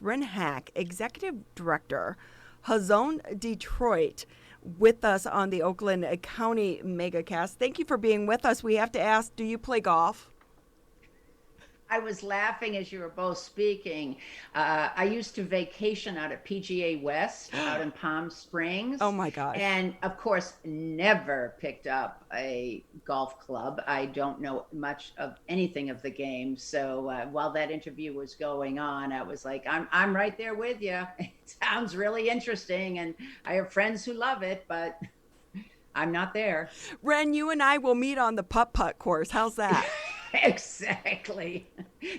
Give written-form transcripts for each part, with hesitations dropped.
Wren Hack, Executive Director, Hazon Detroit, with us on the Oakland County MegaCast. Thank you for being with us. We have to ask, do you play golf? I was laughing as you were both speaking. I used to vacation out at PGA West out in Palm Oh Springs, my gosh. and of course, never picked up a golf club. I don't know much of anything of the game. So while that interview was going on, I was like, I'm right there with you. It sounds really interesting, and I have friends who love it, but I'm not there. Wren, you and I will meet on the putt-putt course. How's that? Exactly.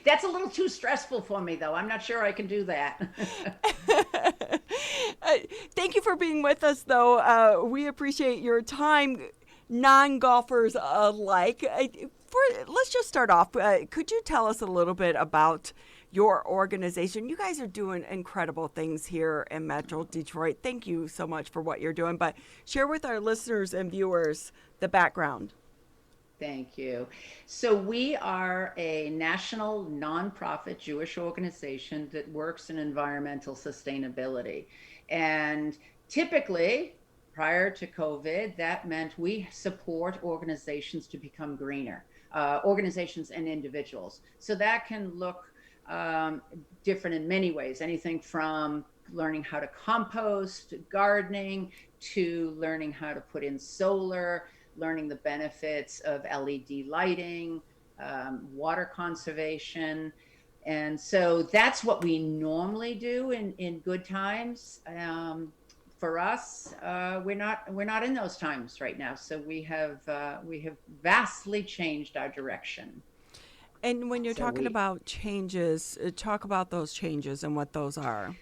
That's a little too stressful for me, though. I'm not sure I can do that. Uh, Thank you for being with us, though. We appreciate your time, non-golfers alike. Let's just start off. Could you tell us a little bit about your organization? You guys are doing incredible things here in Metro Detroit. Thank you so much for what you're doing. But share with our listeners and viewers the background. Thank you. So, we are a national nonprofit Jewish organization that works in environmental sustainability. And typically, prior to COVID, that meant we support organizations to become greener, organizations and individuals. So, that can look um, different in many ways, anything from learning how to compost, gardening, to learning how to put in solar, learning the benefits of LED lighting, water conservation. And so that's what we normally do in good times. For us, we're not in those times right now. So we have vastly changed our direction. And when you're So talking we about changes, talk about those changes and what those are.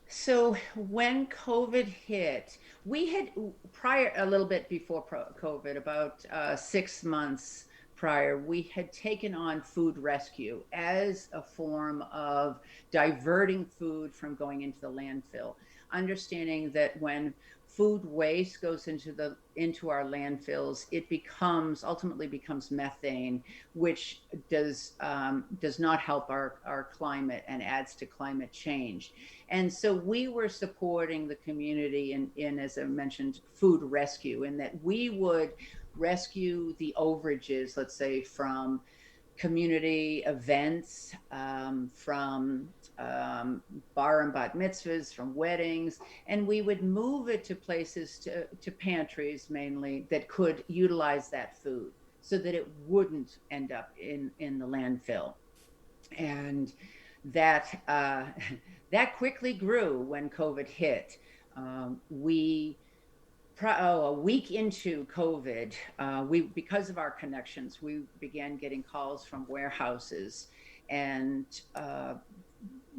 So when COVID hit, we had prior, a little bit before COVID, about 6 months prior, we had taken on food rescue as a form of diverting food from going into the landfill. Understanding that when food waste goes into our landfills, it becomes ultimately becomes methane, which does not help our climate and adds to climate change. And so we were supporting the community in, as I mentioned, food rescue, in that we would rescue the overages, let's say, from community events, from bar and bat mitzvahs, from weddings, and we would move it to places, to pantries mainly, that could utilize that food so that it wouldn't end up in the landfill. And that that quickly grew when COVID hit. We a week into COVID, we because of our connections, we began getting calls from warehouses and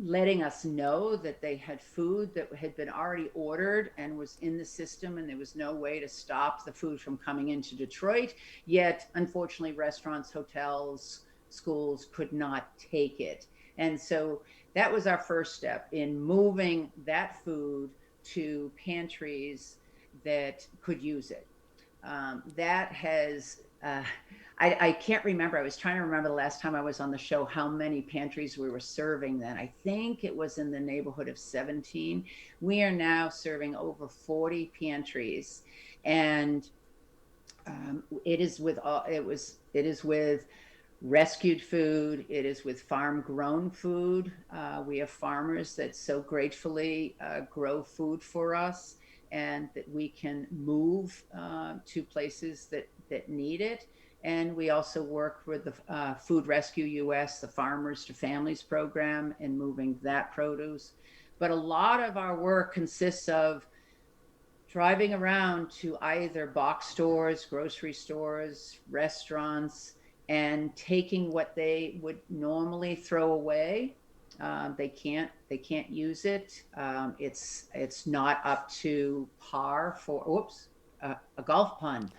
letting us know that they had food that had been already ordered and was in the system, and there was no way to stop the food from coming into Detroit. Yet, unfortunately, restaurants, hotels, schools could not take it. And so that was our first step in moving that food to pantries that could use it. That has, I can't remember. I was trying to remember the last time I was on the show how many pantries we were serving then. I think it was in the neighborhood of 17. We are now serving over 40 pantries. And it is with all, it is with rescued food. It is with farm grown food. We have farmers that so gratefully grow food for us, and that we can move to places that need it. And we also work with the Food Rescue US, the Farmers to Families program, in moving that produce. But a lot of our work consists of driving around to either box stores, grocery stores, restaurants, and taking what they would normally throw away. They can't use it. It's not up to par for, whoops, a golf pun,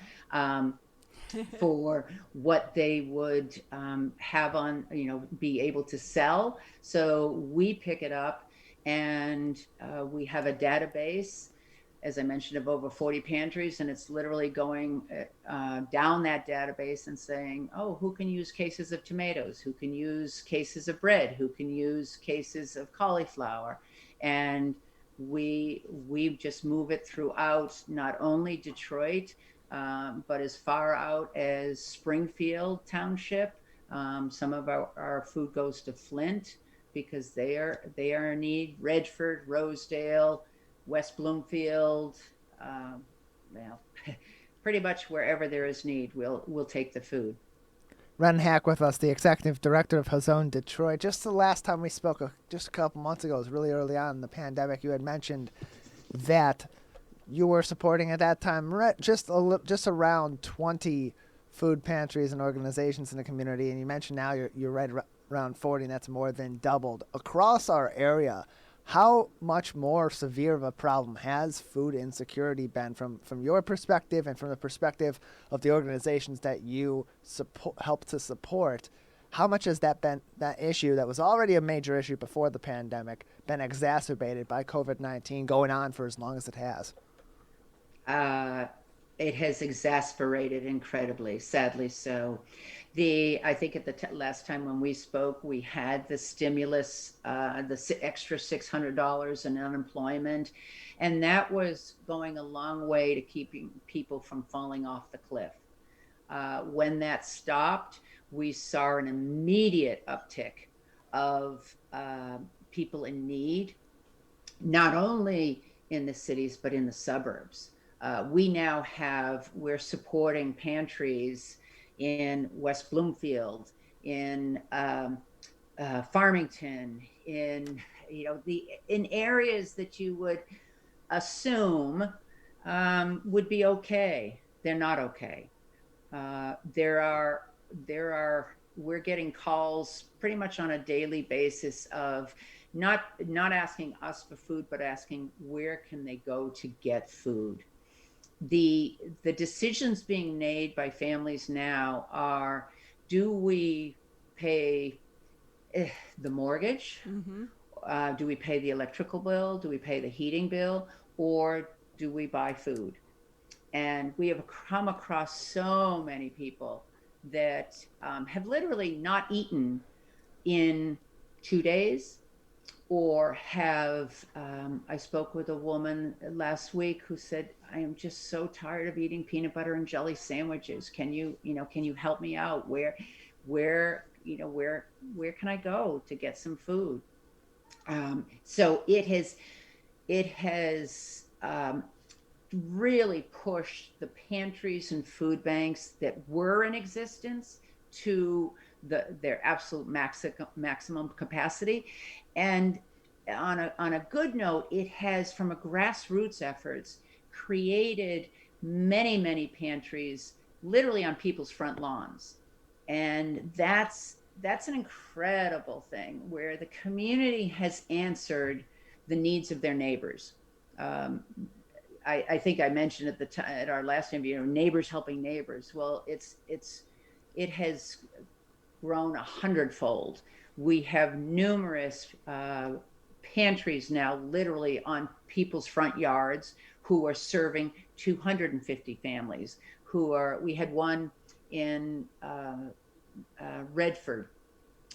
for what they would have on, be able to sell. So we pick it up, and we have a database as I mentioned, of over 40 pantries, and it's literally going down that database and saying, oh, who can use cases of tomatoes? Who can use cases of bread? Who can use cases of cauliflower? And we just move it throughout not only Detroit, but as far out as Springfield Township. Some of our food goes to Flint because they are in need. Redford, Rosedale, West Bloomfield, well, pretty much wherever there is need, we'll take the food. Wren Hack with us, the Executive Director of Hazon Detroit. Just the last time we spoke, just a couple months ago, it was really early on in the pandemic, you had mentioned that you were supporting at that time just around 20 food pantries and organizations in the community, and you mentioned now you're right around 40, and that's more than doubled. Across our area, how much more severe of a problem has food insecurity been from your perspective and from the perspective of the organizations that you help to support? How much has that issue that was already a major issue before the pandemic been exacerbated by COVID-19 going on for as long as it has? It has exasperated incredibly, sadly so. I think at the last time when we spoke, we had the stimulus, the extra $600 in unemployment, and that was going a long way to keeping people from falling off the cliff. When that stopped, we saw an immediate uptick of people in need, not only in the cities, but in the suburbs. We're supporting pantries in West Bloomfield, in Farmington, in areas that you would assume would be okay. They're not okay. We're getting calls pretty much on a daily basis of not asking us for food, but asking where can they go to get food. The decisions being made by families now are, do we pay the mortgage? Mm-hmm. Do we pay the electrical bill? Do we pay the heating bill? Or do we buy food? And we have come across so many people that have literally not eaten in 2 days, or have, I spoke with a woman last week who said, I am just so tired of eating peanut butter and jelly sandwiches. Can you help me out? Where can I go to get some food? So it has really pushed the pantries and food banks that were in existence to their absolute maximum capacity. And on a good note, it has, from a grassroots efforts, created many pantries literally on people's front lawns. And that's an incredible thing where the community has answered the needs of their neighbors. I think I mentioned at our last interview, neighbors helping neighbors. Well, it has grown 100-fold. We have numerous pantries now literally on people's front yards who are serving 250 families. We had one in Redford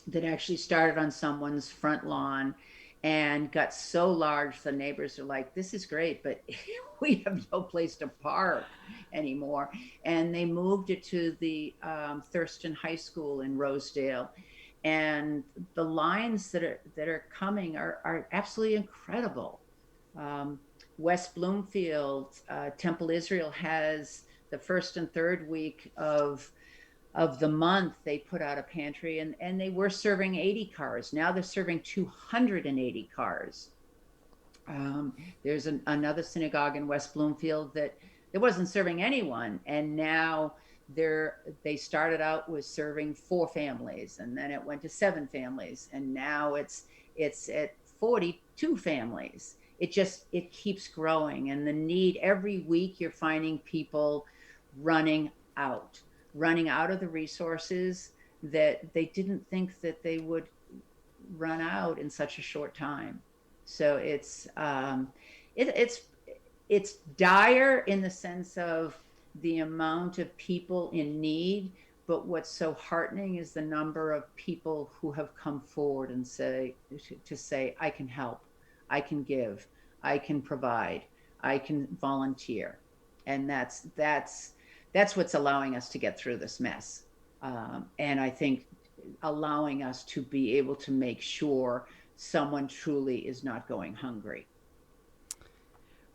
that actually started on someone's front lawn and got so large the neighbors are like, this is great, but we have no place to park anymore. And they moved it to the Thurston High School in Rosedale. And the lines that are coming are absolutely incredible. West Bloomfield, Temple Israel has the first and third week of the month, they put out a pantry, and they were serving 80 cars. Now they're serving 280 cars. There's another synagogue in West Bloomfield that wasn't serving anyone, and now they started out with serving 4 families, and then it went to 7 families, and now it's at 42 families. It keeps growing, and the need, every week you're finding people running out of the resources that they didn't think that they would run out in such a short time. So it's it's dire in the sense of the amount of people in need, but what's so heartening is the number of people who have come forward and say I can help, I can give, I can provide, I can volunteer. And that's what's allowing us to get through this mess. And I think allowing us to be able to make sure someone truly is not going hungry.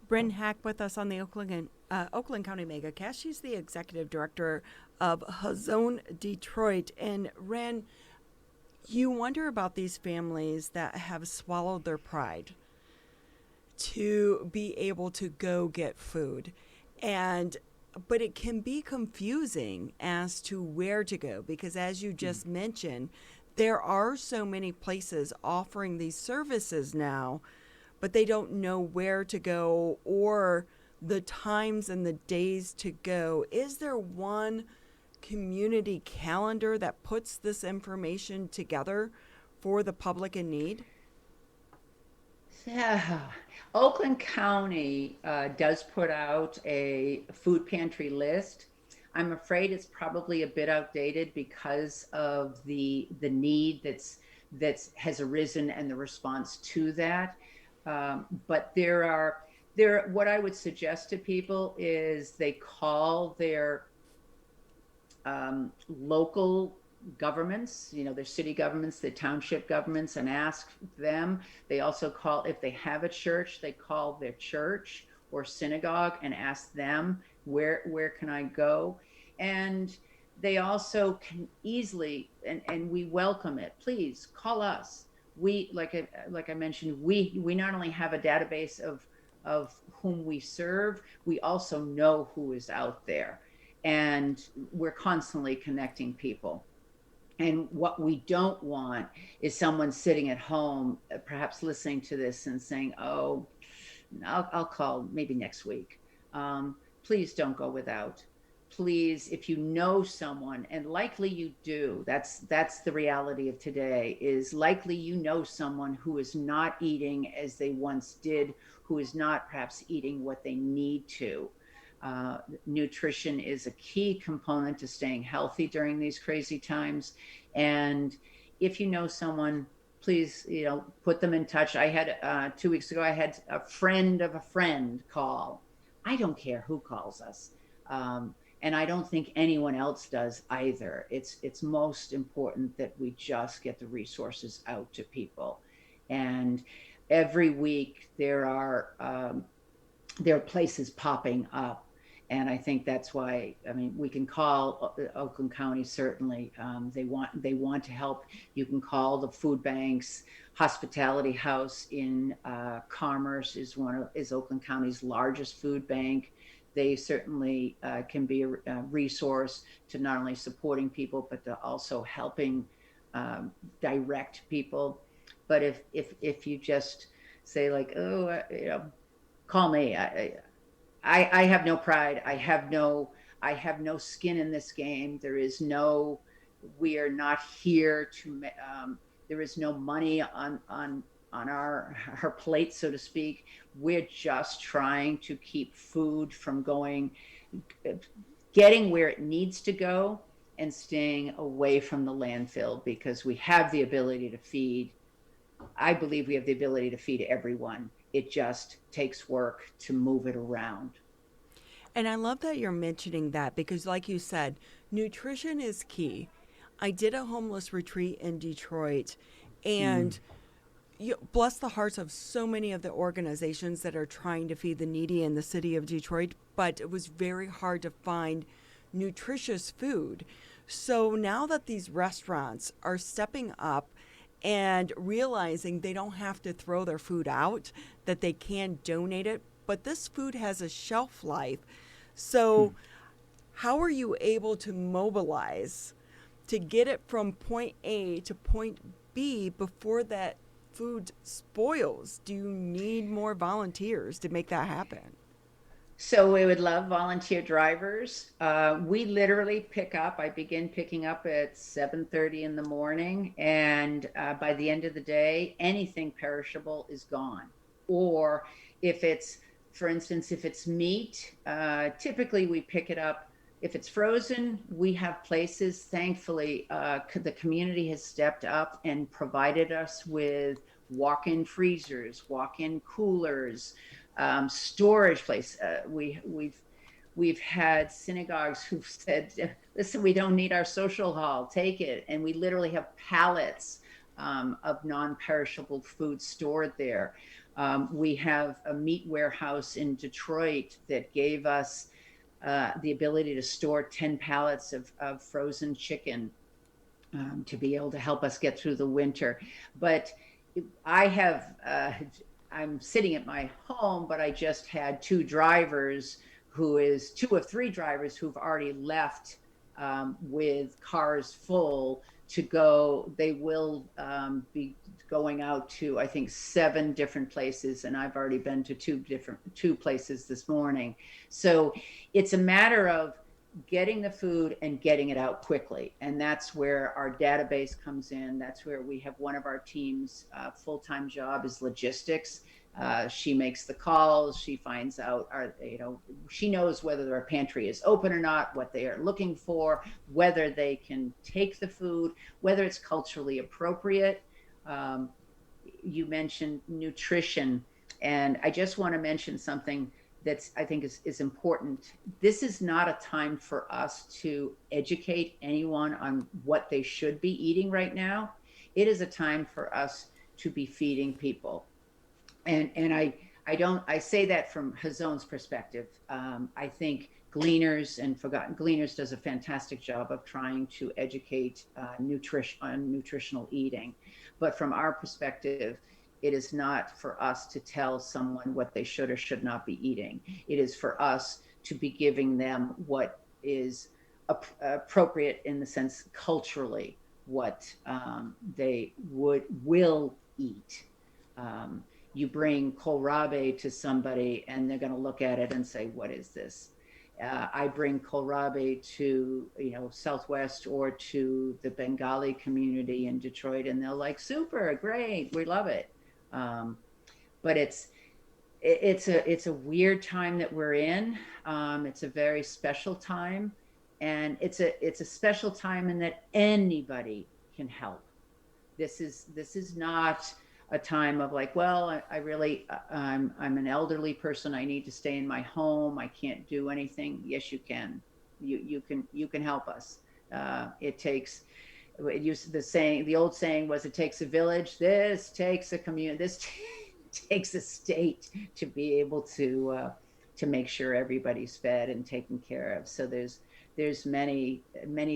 Wren Hack with us on the Oakland County MegaCast. She's the executive director of Hazon Detroit. And Wren, you wonder about these families that have swallowed their pride to be able to go get food. But it can be confusing as to where to go because, as you just mentioned, there are so many places offering these services now, but they don't know where to go or the times and the days to go. Is there one community calendar that puts this information together for the public in need? Yeah. Oakland County does put out a food pantry list. I'm afraid it's probably a bit outdated because of the need that's has arisen and the response to that. But what I would suggest to people is they call their local governments, their city governments, the township governments, and ask them. They also call, if they have a church, they call their church or synagogue and ask them, where can I go? And they also can easily, and we welcome it. Please call us. We, like I mentioned, we not only have a database of whom we serve, we also know who is out there, and we're constantly connecting people. And what we don't want is someone sitting at home, perhaps listening to this and saying, "Oh, I'll call maybe next week." Please don't go without. Please, if you know someone, and likely you do, that's the reality of today, is likely you know someone who is not eating as they once did, who is not perhaps eating what they need to. Nutrition is a key component to staying healthy during these crazy times. And if you know someone, please, put them in touch. I had 2 weeks ago, I had a friend of a friend call. I don't care who calls us. And I don't think anyone else does either. It's most important that we just get the resources out to people. And every week there are places popping up. And I think that's why, we can call Oakland County, certainly. They want to help. You can call the food banks. Hospitality House in Commerce is Oakland County's largest food bank. They certainly can be a resource to not only supporting people, but to also helping direct people. But if you just say like, oh, call me. I have no pride. I have no skin in this game. We are not here to, there is no money on our plate, so to speak. We're just trying to keep food from getting where it needs to go and staying away from the landfill, because we have the ability to feed. I believe we have the ability to feed everyone. It just takes work to move it around. And I love that you're mentioning that because, like you said, nutrition is key. I did a homeless retreat in Detroit, and bless the hearts of so many of the organizations that are trying to feed the needy in the city of Detroit, but it was very hard to find nutritious food. So now that these restaurants are stepping up and realizing they don't have to throw their food out, that they can donate it, but this food has a shelf life. So how are you able to mobilize to get it from point A to point B before that food spoils? Do you need more volunteers to make that happen? So we would love volunteer drivers. We literally I begin picking up at 7:30 in the morning. And by the end of the day, anything perishable is gone. Or if it's For instance, if it's meat, typically we pick it up. If it's frozen, we have places. Thankfully, the community has stepped up and provided us with walk-in freezers, walk-in coolers, storage place. We've had synagogues who've said, "Listen, we don't need our social hall. Take it." And we literally have pallets of non-perishable food stored there. We have a meat warehouse in Detroit that gave us the ability to store 10 pallets of frozen chicken to be able to help us get through the winter. But I have, I'm sitting at my home, but I just had two of three drivers who've already left with cars full to go. They will be going out to, I think, 7 different places, and I've already been to two places this morning. So it's a matter of getting the food and getting it out quickly, and that's where our database comes in. That's where we have one of our team's full-time job is logistics. She makes the calls. She finds out, she knows whether their pantry is open or not, what they are looking for, whether they can take the food, whether it's culturally appropriate. You mentioned nutrition, and I just want to mention something that's I think is important. This is not a time for us to educate anyone on what they should be eating right now. It is a time for us to be feeding people. And I say that from Hazon's perspective. I think Gleaners and Forgotten Gleaners does a fantastic job of trying to educate on nutritional eating. But from our perspective, it is not for us to tell someone what they should or should not be eating. It is for us to be giving them what is appropriate in the sense culturally, what they will eat. You bring kohlrabi to somebody and they're going to look at it and say, what is this? I bring kohlrabi to, Southwest or to the Bengali community in Detroit, and they're like, super, great, we love it. But it's a weird time that we're in. It's a very special time, and it's a special time in that anybody can help. This is not a time of like, well, I'm an elderly person. I need to stay in my home. I can't do anything. Yes, you can. You can help us. The old saying was, it takes a village. This takes a community. This takes a state to be able to make sure everybody's fed and taken care of. So there's many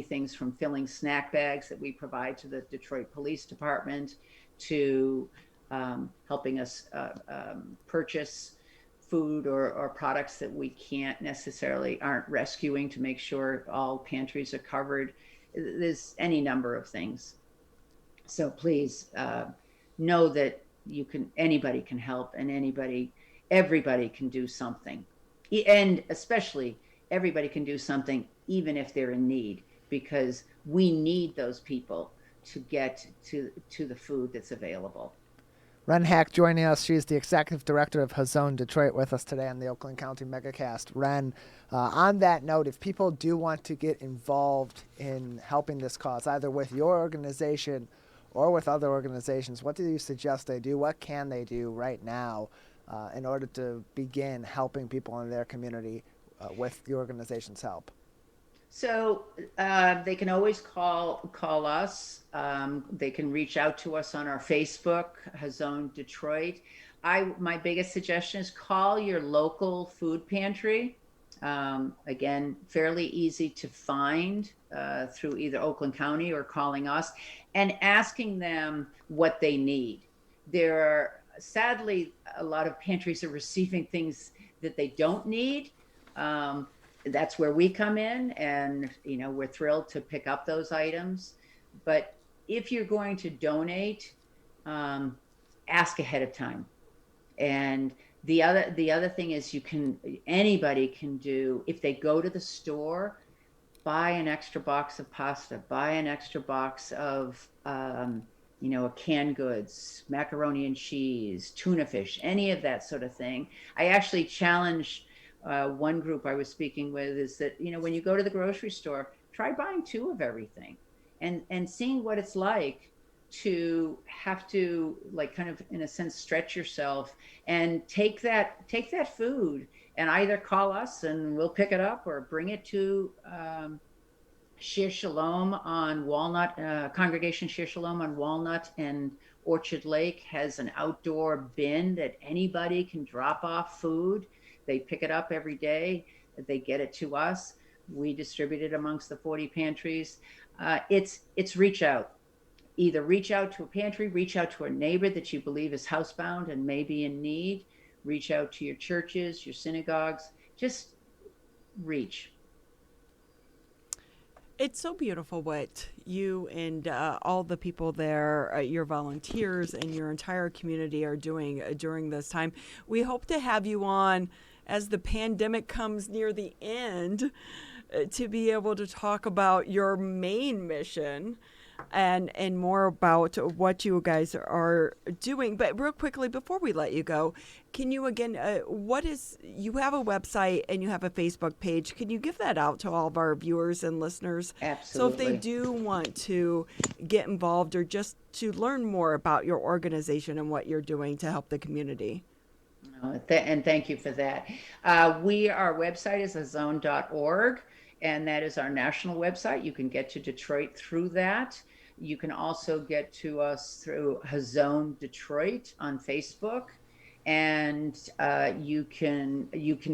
things, from filling snack bags that we provide to the Detroit Police Department to helping us purchase food or products that we aren't rescuing to make sure all pantries are covered. There's any number of things. So please know that anybody can help, and everybody can do something. And especially everybody can do something even if they're in need, because we need those people to get to the food that's available. Wren Hack joining us. She's the Executive Director of Hazon Detroit with us today on the Oakland County Megacast. Wren, on that note, if people do want to get involved in helping this cause, either with your organization or with other organizations, what do you suggest they do? What can they do right now in order to begin helping people in their community with the organization's help? So they can always call us. They can reach out to us on our Facebook, Hazon Detroit. My biggest suggestion is call your local food pantry. Again, fairly easy to find through either Oakland County or calling us and asking them what they need. There are, sadly, a lot of pantries are receiving things that they don't need. That's where we come in, and we're thrilled to pick up those items. But if you're going to donate, ask ahead of time. And the other thing is, anybody can do, if they go to the store, buy an extra box of pasta, buy an extra box of canned goods, macaroni and cheese, tuna fish, any of that sort of thing. I actually challenged one group I was speaking with is that, when you go to the grocery store, try buying two of everything and seeing what it's like to have to, like, kind of in a sense stretch yourself and take that food and either call us and we'll pick it up or bring it to Shir Shalom on Walnut, Congregation Shir Shalom on Walnut and Orchard Lake has an outdoor bin that anybody can drop off food. They pick it up every day. They get it to us. We distribute it amongst the 40 pantries. It's reach out. Either reach out to a pantry, reach out to a neighbor that you believe is housebound and may be in need, reach out to your churches, your synagogues, just reach. It's so beautiful what you and all the people there, your volunteers and your entire community are doing during this time. We hope to have you on as the pandemic comes near the end to be able to talk about your main mission and more about what you guys are doing. But real quickly, before we let you go, can you again, you have a website and you have a Facebook page. Can you give that out to all of our viewers and listeners? Absolutely. So if they do want to get involved or just to learn more about your organization and what you're doing to help the community. And thank you for that. Our website is hazon.org, and that is our national website. You can get to Detroit through that. You can also get to us through Hazon Detroit on Facebook, and you can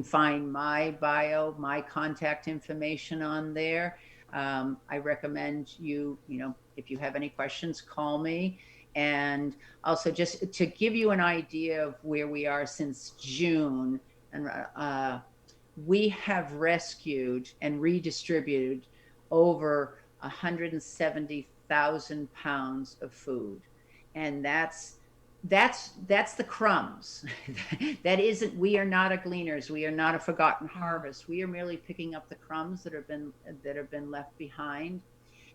find my bio, my contact information on there. I recommend if you have any questions, call me. And also, just to give you an idea of where we are since June, and we have rescued and redistributed over 170,000 pounds of food, and that's the crumbs. We are not a gleaners. We are not a forgotten harvest. We are merely picking up the crumbs that have been left behind.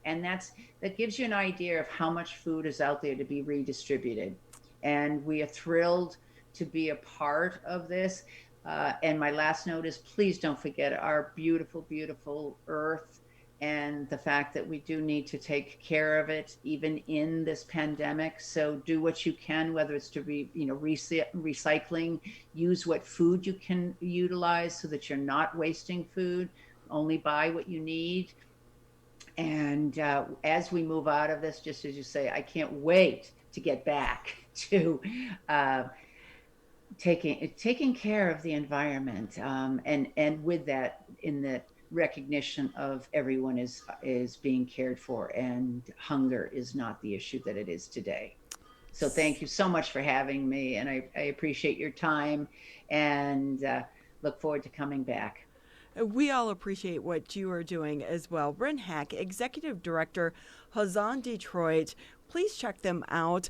And that gives you an idea of how much food is out there to be redistributed. And we are thrilled to be a part of this. And my last note is, please don't forget our beautiful, beautiful earth and the fact that we do need to take care of it, even in this pandemic. So do what you can, whether it's to be, recycling, use what food you can utilize so that you're not wasting food, only buy what you need. And as we move out of this, just as you say, I can't wait to get back to taking care of the environment, and with that, in the recognition of everyone is being cared for, and hunger is not the issue that it is today. So thank you so much for having me, and I appreciate your time, and look forward to coming back. We all appreciate what you are doing as well. Wren Hack, Executive Director, Hazon Detroit. Please check them out.